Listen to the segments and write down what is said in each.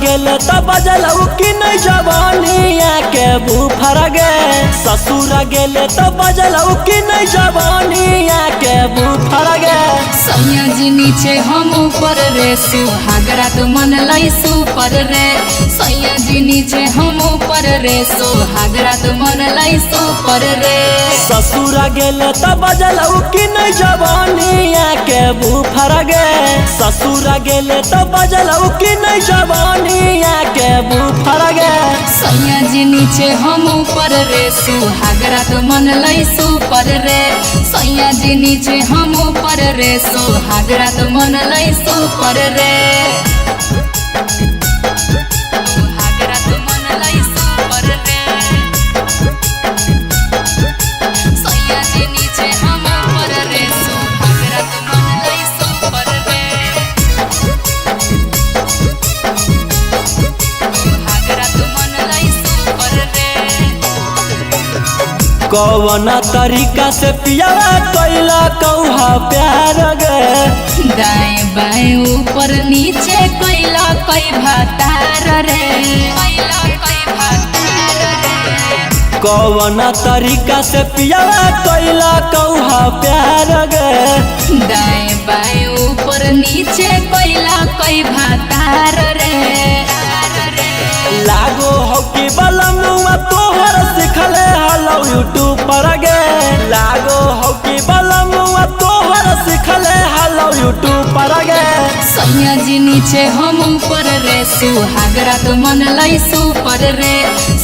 गेल त बजलऊ कि नहीं जवानिया के बुफर गे। ससुर गेल त बजलऊ कि नहीं जवानिया के बुफर गे। सैया जी नीचे हम ऊपर रे सुहागरा तो मन लाई सुपर रे। सैया जी नीचे हम ऊपर रे सुहागरा तो मन लाई सुपर रे। ससुर गेल त बजलऊ कि नहीं जवानिया के बुफर गे। ससुर गेल त बजलऊ कि नहीं जवानिया के बुफर गे। सैया जी नीचे हम ऊपर रे सुहागरा तो मन लाई सुपर रे। सैया जी नीचे हम ऊपर रे सुहागरा तो मन लाई सुपर रे। सुहागरा तो मन लाई सुपर रे। सैया जी नीचे हम ऊपर रे सुहागरा तो मन लाई सुपर रे। सुहागरा तो मन लाई सुपर रे। कौन तरीका से पियावा कैला कौहा प्यार गे। दाएं बाएं ऊपर नीचे कैला कई भातार रे। कैला कई भातार रे। कौन तरीका से पियावा कैला कौहा प्यार गे। दाएं बाएं ऊपर नीचे कैला कई भातार रे। लागो हो कि बलमुआ तोहर सिखले हलो यूट्यूब पर गे। लागो हो कि बलमुआ तोहर सिखले हलो यूट्यूब पर गे। सैया जी नीचे हम ऊपर रे सुहागरा तो मन लाई सुपर रे।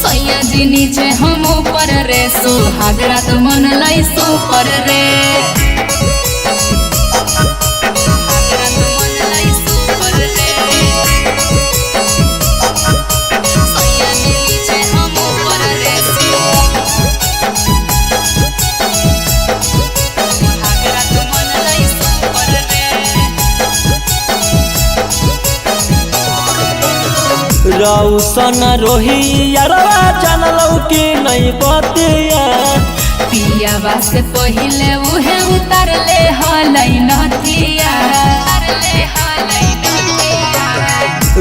सैया जी नीचे हम ऊपर रे सुहागरा तो मन लाई सुपर रे। सुहागरा तो मन लाई सुपर रे। सैया जी नीचे हम ऊपर रे सुहागरा तो मन लाई सुपर रे। रौसन रोही यारवा जानलौ कि नहीं बतिया। पियावा से पहिले उहे उतर ले हलै नथिया।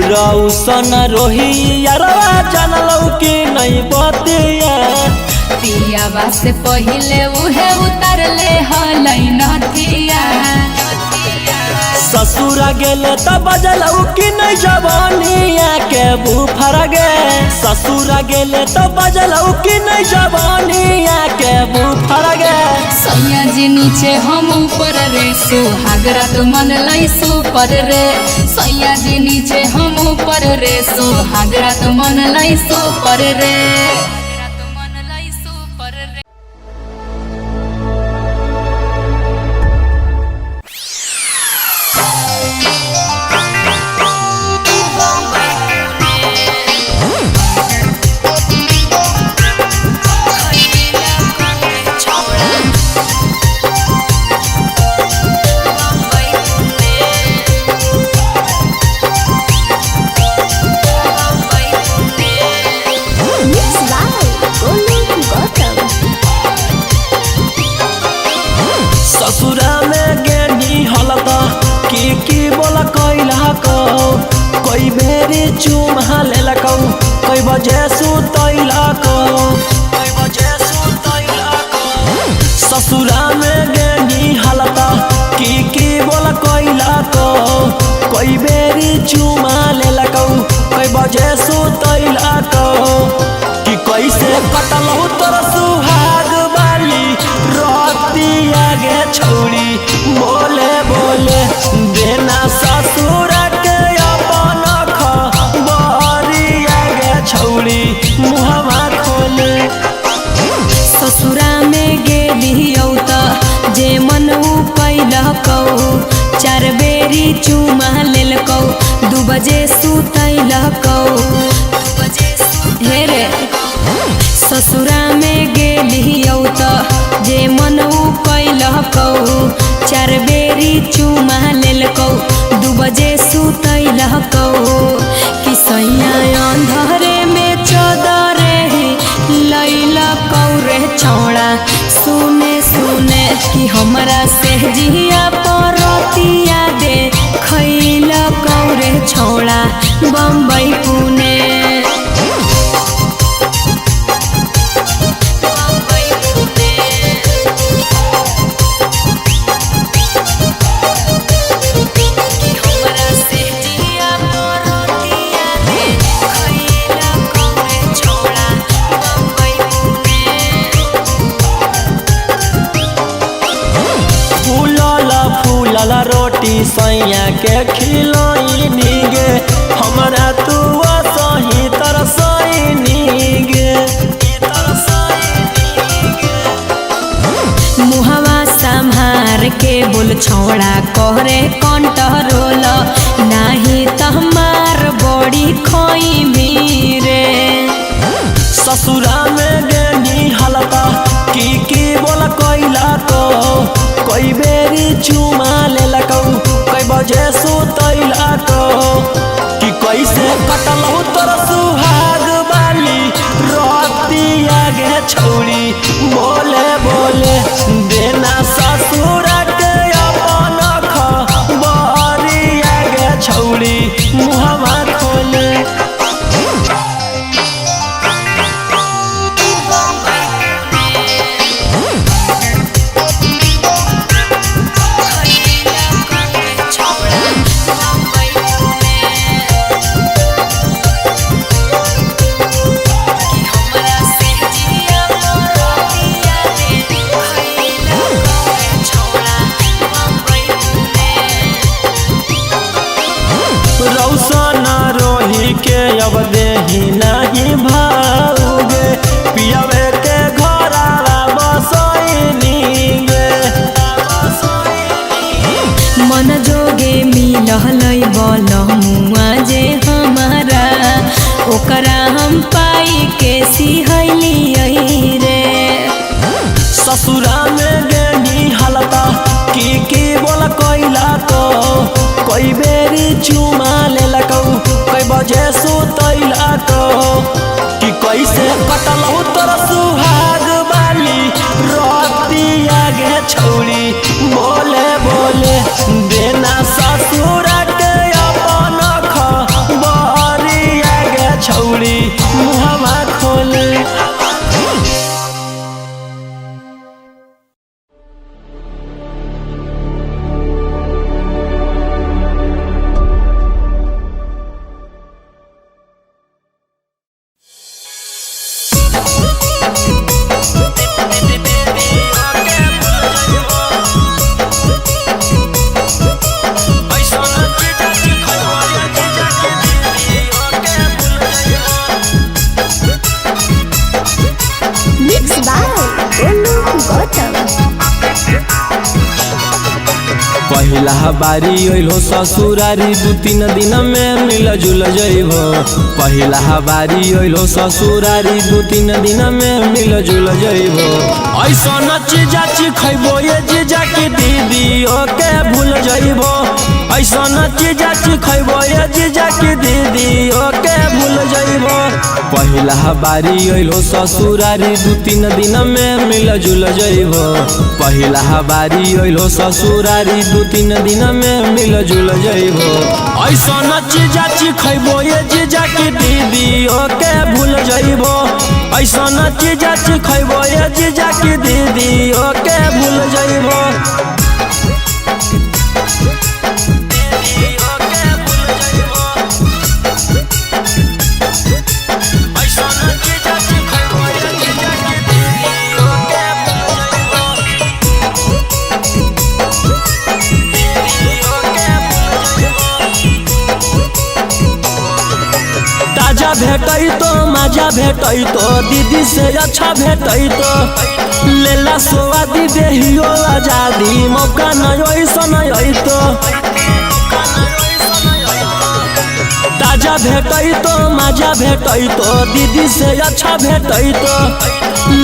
रौसन रोही यारवा जानलौ कि नहीं बतिया। पियावा से पहिले उहे उतर ले हलै नथिया। ससुर गेल त बजलऊ कि नहीं जवानिया के बुफर गे। ससुर गेल त बजलऊ कि नहीं जवानिया के बुफर गे। सैया जी नीचे हम ऊपर रे सुहागरा तो मन लाई सुपर रे। सैया जी नीचे हम ऊपर रे सुहागरा तो मन लाई सुपर रे। ससुरा में गेनी हलता की बोला कैला को। कोई बेरी चुमा लेलकौ कोई बजे सुतैला को। कोई बजे सुतैला को। ससुरा में गेनी हलता की बोला कैला को। कोई बेरी चुमा लेलकौ कोई बजे सुतैला को। कि कैसे कटलौ तोर सुहाग वाली रोतिया गे छौड़ी। बोले बोले देना ससुर के अपन खबरिया गे छौड़ी मुहवा खोले। ससुरा में गेलियौ त जे मन कैलकौ। चार बेरी चुमा लेलकौ 2 बजे सुतैलकौ। हे रे ससुरा में गेलियौ त जे मन कैलकौ। 4 बेरी चुमा लेलकौ 2 बजे सुतैलकौ। कि सैया अंधरे में चदरे लैलकौ रे छौड़ा। सुने सुने कि हमरा से जिया परतिया दे खैलकौ रे छौड़ा। बम्बई वाला रोटी सैया के खिलैनी गे हमरा तू सही तरसैनी गे। मुहवा संभार के बोल छोड़ा कोहरे कंट्रोल नाही त हमार बड़ी खोई मीरे। ससुरा में गेनी हलता की बोला कोइला तो कोई बेरी चुमा ले लकौ कोई बजे सुतैला तो कि कैसे कटलहु तोर सुहाग बाली रोतिया गे छौरी बोले बोले देना ससुर के अपन खबरिया गे छौरी मुहवा खोले। रौशन रोही के अब देही नहीं भाऊगे पियावे के घरावा बसैनी गे। मन जोगे मिलहलै बलमुआ जे हमारा ओकरा हम पाई के सिहैली रे। ससुरा में गेनी हलता की बोला कोइला तो कोई बेरी चुमा ले लकौ कोई बजे सुतैला तो कि कैसे कटलहु तोर सुहाग बाली रोतिया गे छौरी बोले बोले देना ससुर के अपन खबरिया गे छौरी मुहवा खोले। पहिला बारी अइलो ससुरारी 2-3 दिन में मिल जुल जइबो। पहिला बारी अइलो ससुरारी 2-3 दिन में मिल जुल जइबो। ऐसन चीजा खइबो ये जीजा की दीदी ओके भूल जइबो। ऐसन चीजा खइबो ये जीजा की दीदी ओके भूल जइबो। पहिला बारी अइलो ससुरारी 2-3 दिन में मिल जुल जइबो। पहिला बारी अइलो ससुरारी 2-3 दिन में मिल जुल जइबो। ऐसन चीजा खइबो ये जीजा की दीदी ओके भूल जइबो। ऐसन चीजा खइबो ये जीजा की दीदी ओके भूल जइबो। भेटैतो मजा भेटैतो दीदी से अच्छा भेटैतो लेला स्वादी देहियो आजादी मौका नहीं ऐसन अइतो। ताजा भेटैतो मजा भेटैतो दीदी से अच्छा भेटैतो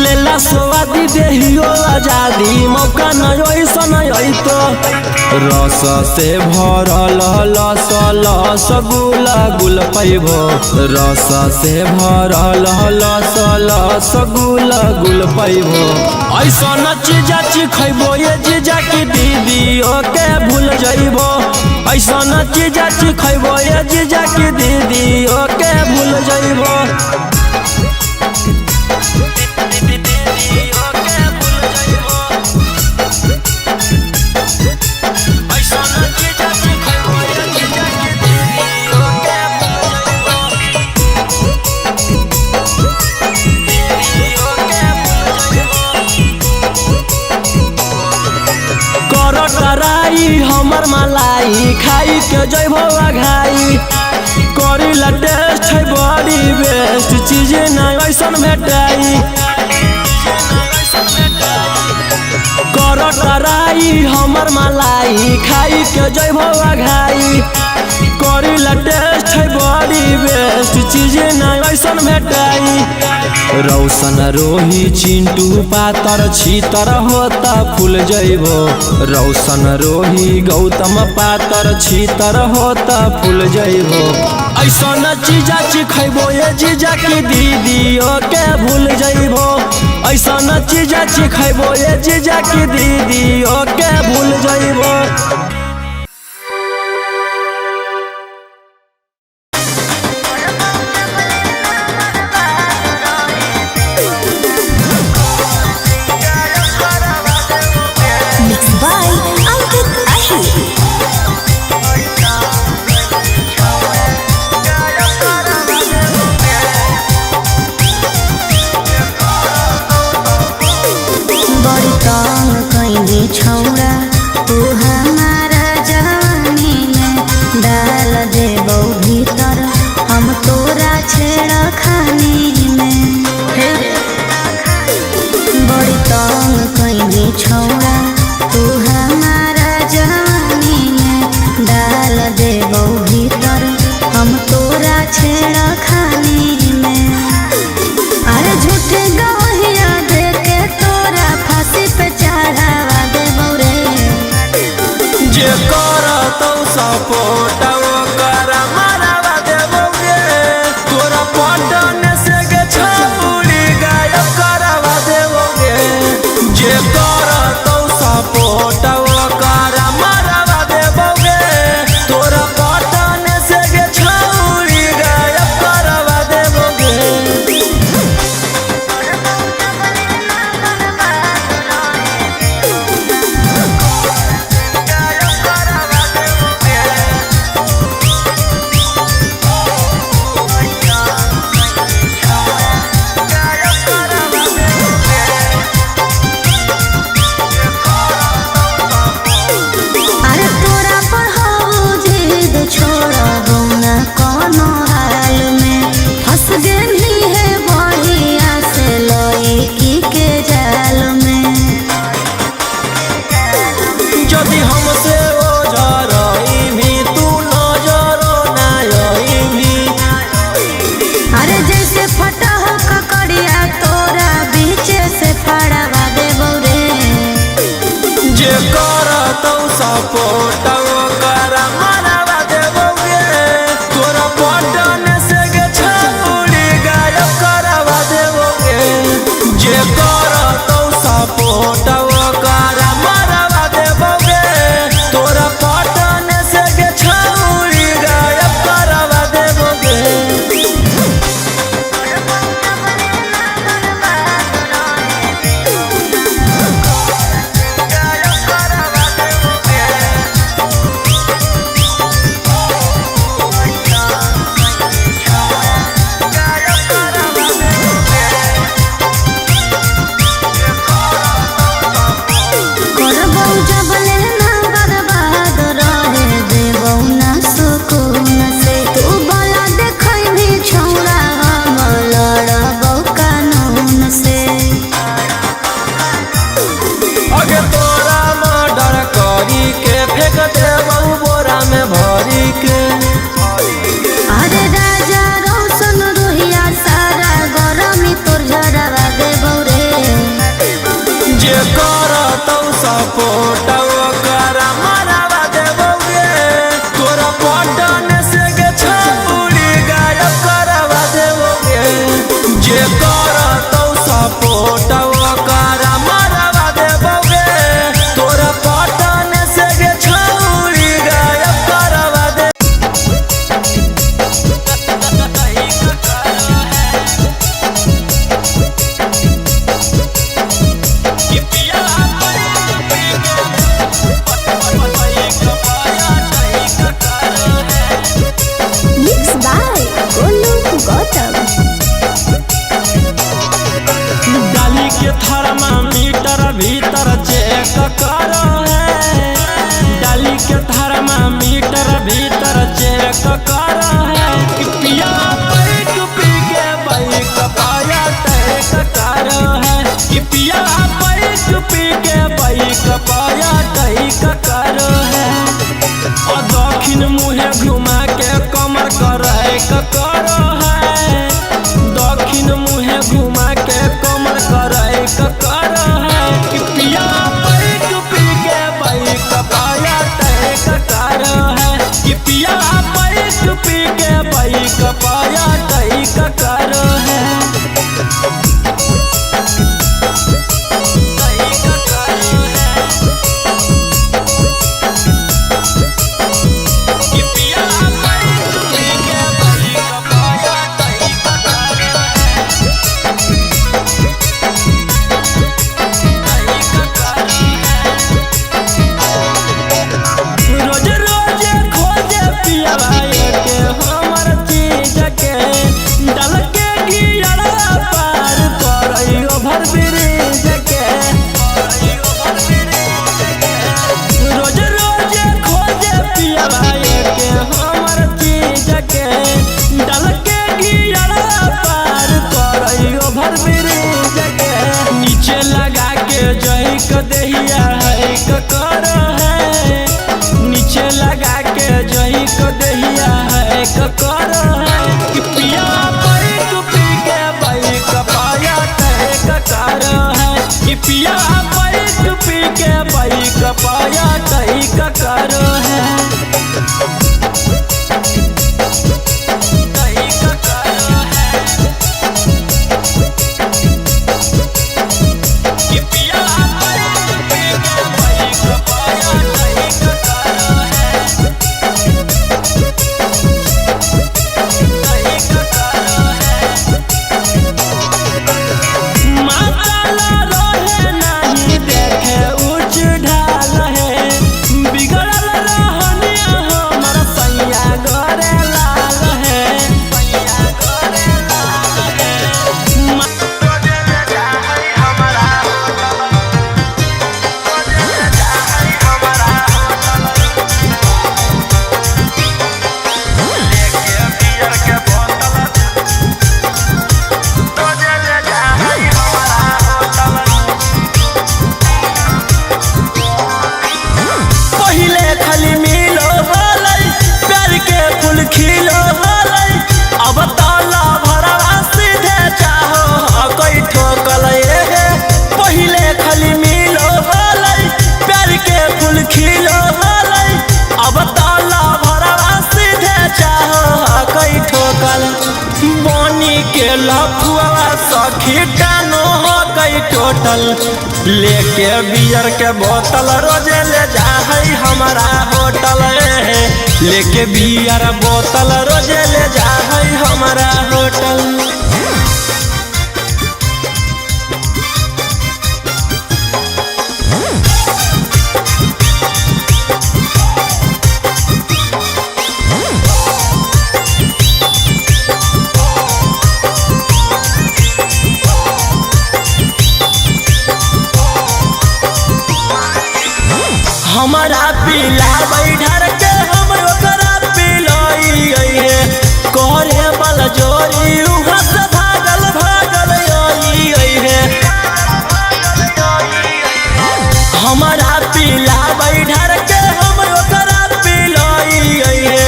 लेला स्वादी देहियो आजादी मौका नहीं ऐसन अइतो। रस से भरल लस लस गुला गुल पैबो। रस से भरल लस लस गुला गुल पैबो। ऐसन चीजा खइबो ये जीजा की दीदी ओके भूल जइबो। ऐसन चीजा खइबो ये जीजा की दीदी ओके भूल जइबो। हम हमर मलाई खाई के जइबो घाई करीला टेस्ट है बड़ी बेस्ट चीज ना ऐसन भेटाई कर टराई हमर मलाई खाई के जइबो घाई करीला टेस्ट है बड़ी बेस्ट चीज ना ऐसन भेटाई रौशन रोही चिंटू पातर छीतर होता फूल जइबो रौशन रोही गौतम पातर छीतर होता फूल जइबो ऐसन चीजा चिखैबो ये जीजा की दीदियों के भूल जइबो ऐसन चीजा चिखैबो ये जीजा की दीदियों के भूल जइबो। छौड़ा तू हमारा जवानी में डाल देबो भीतर हम तोरा छेड़ा खानी में बड़ी तंग कइनी छौड़ा तू हमारा जवानी में डाल देबो भीतर हम तोरा छेड़ा खानी में अरे झूठे गवहिया दे के तोरा फांसी पे चढ़ावा जे करतौ सपोर्ट ओकर मरवा देबोगे तोरा पटन से गे छौरी गायब करवा देबोगे जे करतौ सपोर्ट ओकर मरवा देबोगे तोरा पटन से गे छौरी गायब करवा देबोगे। सपोर्ट ओकर मरवा देबोगे तोरा पटन से गे छौरी गायब करवा देबोगे जे करतौ सपोर्ट ओकर मरवा देबोगे तोरा पटन से गे छौरी गायब करवा देबोगे। अरे राजा रोशन रोहिया सारा गरमी तोर झरवा देबो रे जे करतौ सपोर्ट ओकर मरवा देबोगे तोरा पटन से गे छौरी गायब करवा देबोगे जे करतौ सपोर्ट ओकर मरवा देबोगे तोरा पटन से गे छौरी गायब करवा दे। डाली के थर्मामीटर भीतर चेक करो है डाली के ककर है कि पिया पैक पी के बाइक पाया तय ककर है कि पिया पैक पी के बाइक पाया तय ककर है और दक्षिण मुहे घुमा के कमर कर ककर है दक्षिण मुहे घुमा के कमर कर ककर है कि पिया पैक पी के बाइक पाया तय ककर है कि पिया पैक पी के बाइक पाया तय ककर है नीचे लगा के जही क दहिया है ककर है नीचे लगा के जही क दहिया है ककर है कि पिया पैक पी के बाइक पाया तय ककर है कि पिया पैक पी के बाइक पाया तय ककर है के लफुआ सखी कानो हो गई टोटल लेके बियर के बोतल रोजे ले जा है हमारा होटल लेके बियर बोतल रोजे ले जा है हमारा होटल हमारा पीला बैठर के हम ओकरा पिलाई है करे बल जोरी उहाँ से भागल भागल आई है हमारा पीला बैठर के हम ओकरा पिलाई है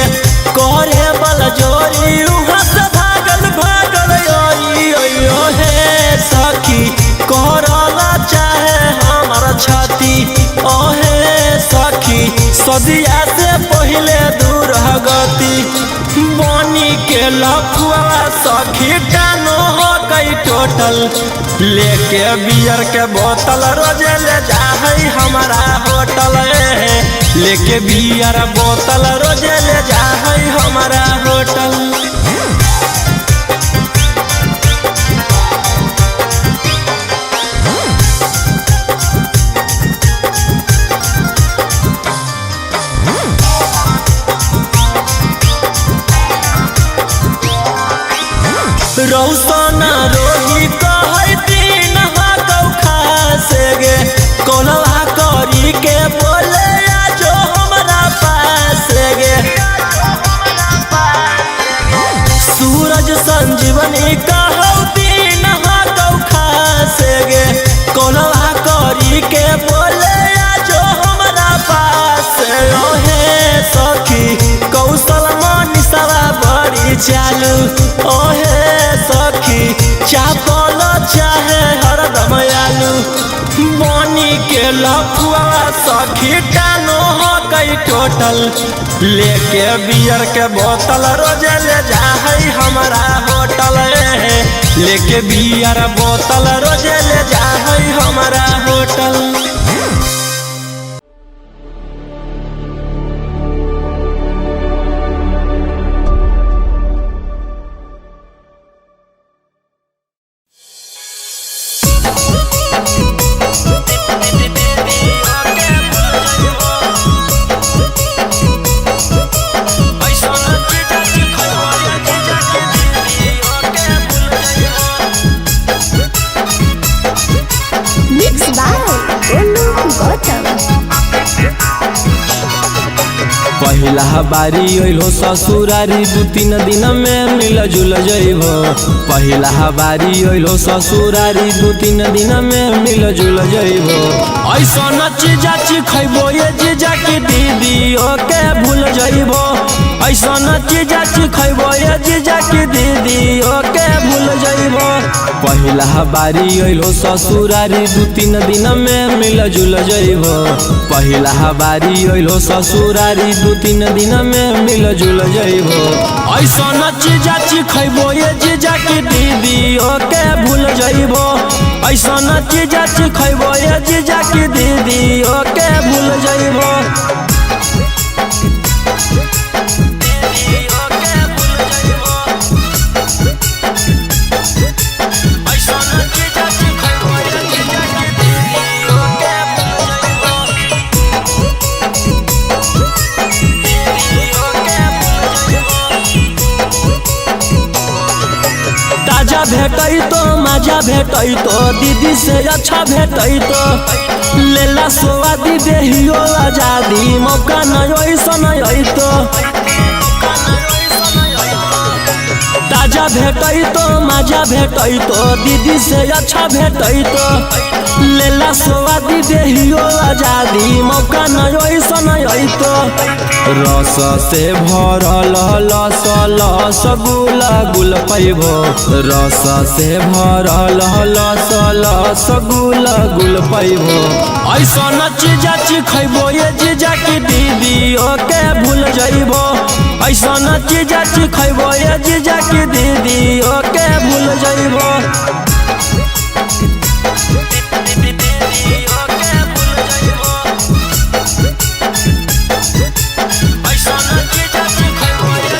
करे बल जोरी उहाँ से भागल भागल आई है सखी करला चाहे हमारा छाती ओहे सखी सदिया से पहले दूर गति बनी के लफुआ सखी कानो हो गई टोटल लेके बियर के बोतल रोजे ले जा है हमारा होटल लेके बियर बोतल रोजे ले जा है हमारा होटल रौसना रोही कहै दिन हाकौ खासे गे कोलवा करी के बोले जो हमरा पास गे चालू ओहे सखी चापल चाहे हरदम आलू बनी के लफुआ सखी टानो हो गई टोटल लेके बियर के बोतल रोजे ले जा है हमारा होटल लेके बियर बोतल रोजे ले जा है हमारा होटल। पहिला बारी अइलो ससुरारी 2-3 दिन में मिल जुल जइबो पहिला बारी अइलो ससुरारी 2-3 दिन में मिल जुल जइबो ऐसन चीजा खइबो ये जीजा की दीदी ओके भूल जइबो ऐसन चीजा खइबो ये जीजा की दीदी ओके भूल जइबो पहिला बारी अइलो ससुरारी 2-3 दिन में मिल जुल जइबो पहिला बारी अइलो ससुरारी 2-3 दिन में मिल जुल जइबो ऐसन चीजा खइबो ये जीजा की दीदी ओके भूल जइबो ऐसन चीजा खइबो ये जीजा की दीदी ओके भूल जइबो। भेटई तो मजा भेटई तो दीदी से अच्छा भेटई तो लेला स्वादी देहियो आजादी मौका नहीं ऐसन तो ताजा भेटई तो मजा भेटई तो दीदी से अच्छा भेटई तो लेला स्वादी देहियो आजादी मौका नहीं ऐसन तो रस से भरल लस लस गुला गुल पैबो रस से भरल लस लस गुला गुल पैबो ऐसन चीजा खइबो ये जीजा की दीदी ओके भूल जइबो ऐसन चीजा खइबो ये जीजा की दीदी ओके भूल जइबो।